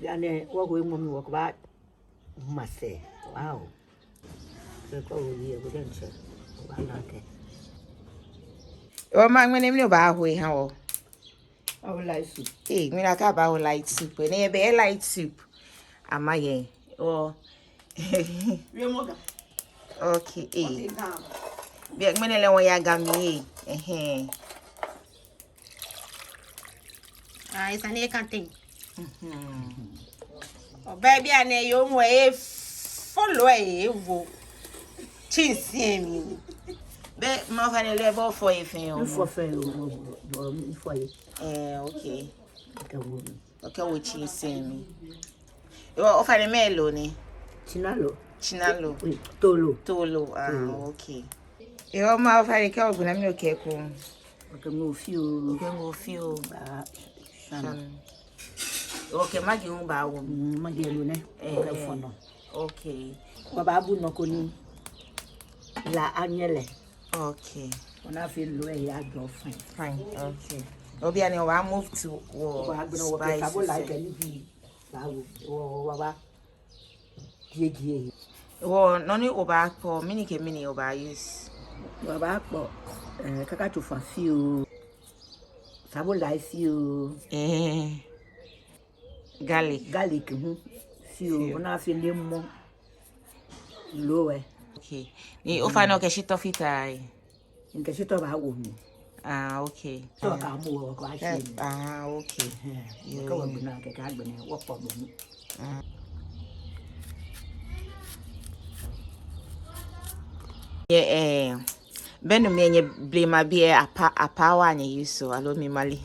Yani wako mummy wako ba mase. Wow. Ko ye go den che. Ba na ke. O ma ngene mi ba ho ha o. I would like soup. Eh, mi na ka ba ho light soup. Ne be light soup. Ama ye. Oh. Okay, eh. Biak mene le won ya gami eh. Ah, isa ni kanting. Oh, baby ane yo mo e follow e wo. Chinsi mi. Be ma fa ne le bo fo e fin o. For fair for you. Okay. Okay. Okay, wo chinsi mi. O fa ne melo ni. Chinalo. Tolo. Ah, okay. Eu ma fa ne ka oguna mi o ke ko. Okay, mo fio. Okay, magi un ba wo. Magi lu ne. Okay, fono. Okay. Wa ba bu no ko ni la anyele. Okay. Ona fi lu e ya do fine. Fine. Okay. Obi ani wa move to spice. Sabo like any bi. Wa ba. Die. Wo no ni oba ko mini ke mini oba use. Wa ba po kaka to fa fio. Sabo like fio. Garlic fio. Ona fi le mo. Lowe. Okay. Ni o fa no ke shito fitai. Nke shito ba wo mi. Ah, okay. So ka mu ko a shi. Ah, okay. Ka wo na ke ka gbe ni wo po mo. Benu menye blema bie apa wa nya yuso alo mi mali.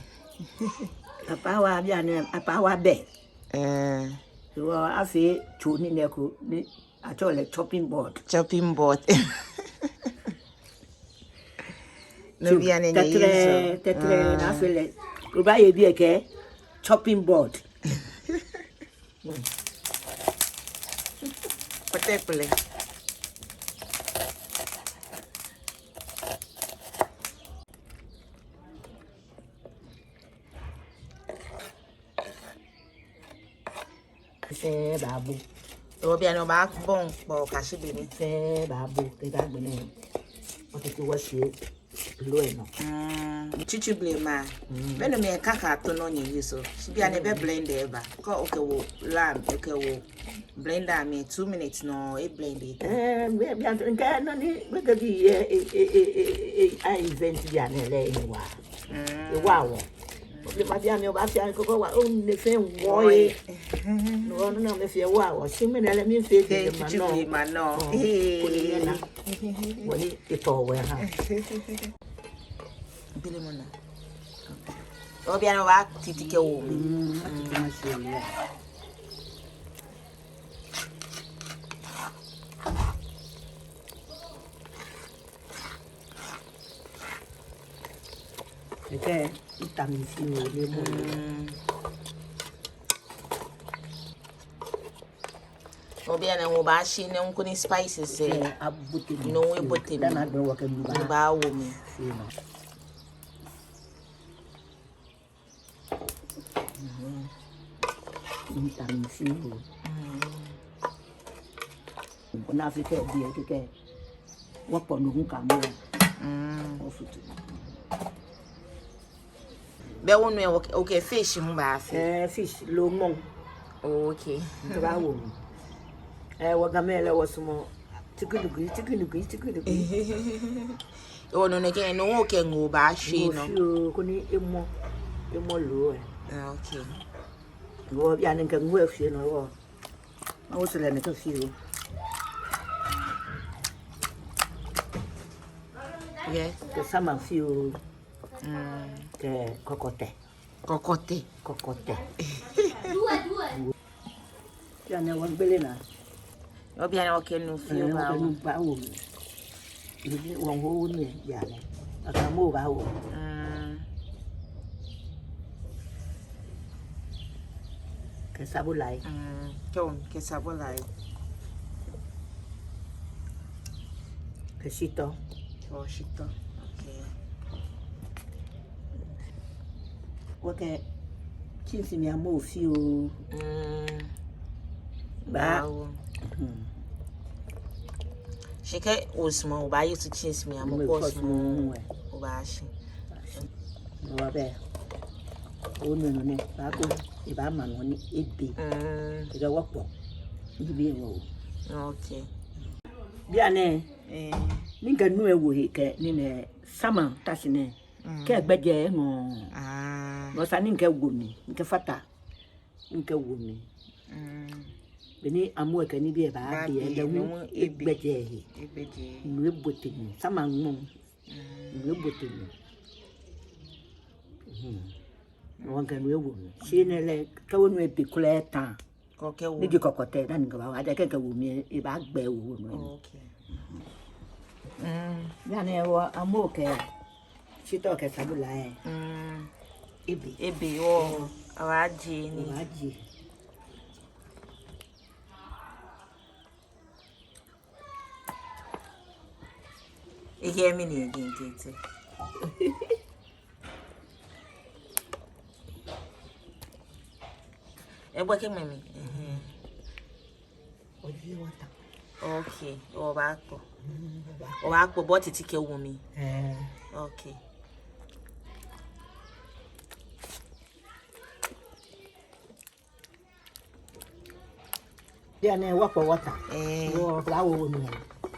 Apawa bia ne apawa be. So afi chu ni ne ko ni atole chopping board. No bia ne nya yuso. Tetre na fele. O ba ye bie ke chopping board. Patekule. Se babu. O bia no ba bon bo ka shi bi ni. Se babu ke ga gbe ni. O ti wo se lo e no. Chichi blema. Benu me kaka to no nya yuso. Shi bia ne be blend e ba. Ko okay wo lamb okay wo blender me 2 minutes no e blend it. Bia nka no ni we ga bi I invent bia ne le ni wa. E wa wo. Le ma bia ne o ba fi an ko wa o ne fe wo e. No me fi wa wo. Si me le mi fe de ma no. Ko ni na. Woni e to we ha. Bile mona. O bia no wa titike wo. Okay, itami fio le mo. Obi ana wo ba shi ne nko ni spices Abuti no we bote na gbe wo ke mi ba wo mi. Itami fio. Na fi ke bi ke wo po no nka mo. O futu. Be wonu e okay fish mu ba fi. Fish lo mo. Okay. Ba wo. Wo gamele wo sumo. Tikunugu. O no ne ke no wo ke ngo ba shi no. Ko ni emo lo e. Okay. Wo bia ne ke ngo fi no wo. Ma wo sele ne ke fi o. Yes. Ke sama fi o. Ke kokote. Dua. Ya ne won bele na. Obi ana okay no fi ba wo. Ba wo. Ni won ho ni ya ne. Aka mo ba wo. Ke sabulai. Ke sabulai. Ke shito. Oh, shito. Okay. Wake Chinsi mi amo fio. Ba. Shike osmo ba you to chinsi mi amo cosmo. Obashi. No be. Onu no ne ba ko e ba ma no ni ebe. E ga wopo. Ibi wo. Okay. Bia ne ninga nu ewo ke ni ne sama tasine. Ke gbeje no. No sa ninga wo mi, nke fata. Nke wo mi. Beni amu e kani bi e ba bi e da wu egbeje nu ebote ni sama ngum nu ebote ni no ga nu ewu shi ne le ka wonu e bi kula ta ko ke wo ni di kokote da ni ga ba ada ke ka wo mi e ba gbe wo no okay ya ne wo amu ke shi to ke sabula ebi o awaji ni awaji you hear me again, Tete? Working mommy. Okay. Oh, back. Oh, back. But it's a woman. Okay. Yeah, ne work for water. Oh, flower woman.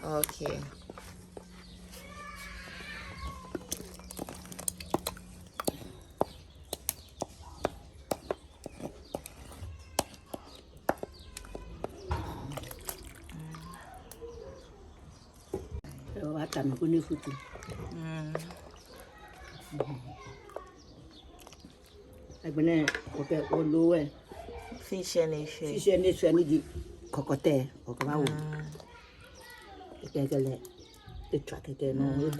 Okay. Water no kuni futu. Ebene oke olowe. Fish and Fish di kokote okaba wo. Ekele e track no.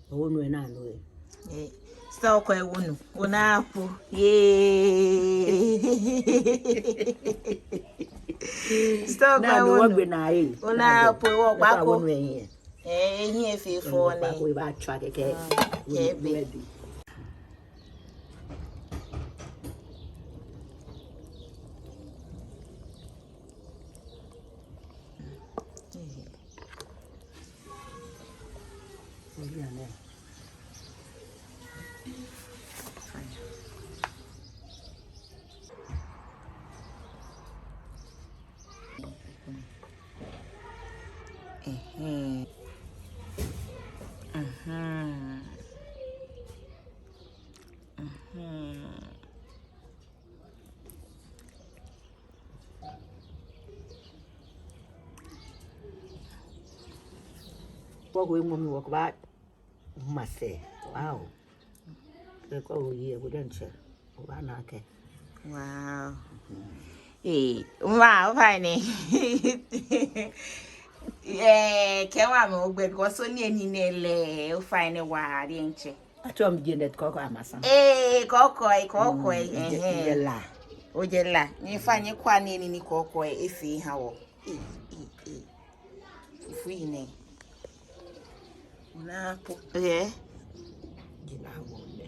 Onu e na lo e. Still quite wonu. Una apu. Yay. Still quite wonu. Una apu wo bako. Here fi for ne. Bako ba track ke. Ready. Pogo mo work ba mase. Wow. Ko ye go den che. O ba na ke. Wow. Wow, fine. Kewa mo gbe because so ni eni nele o fine wa ri nche. Atom jenet koko amasa. Kokoi Jela. O jela. Ni fanye kwa ni kokoi efi ha wo. Fufu ine. Na po. Jina wo ne.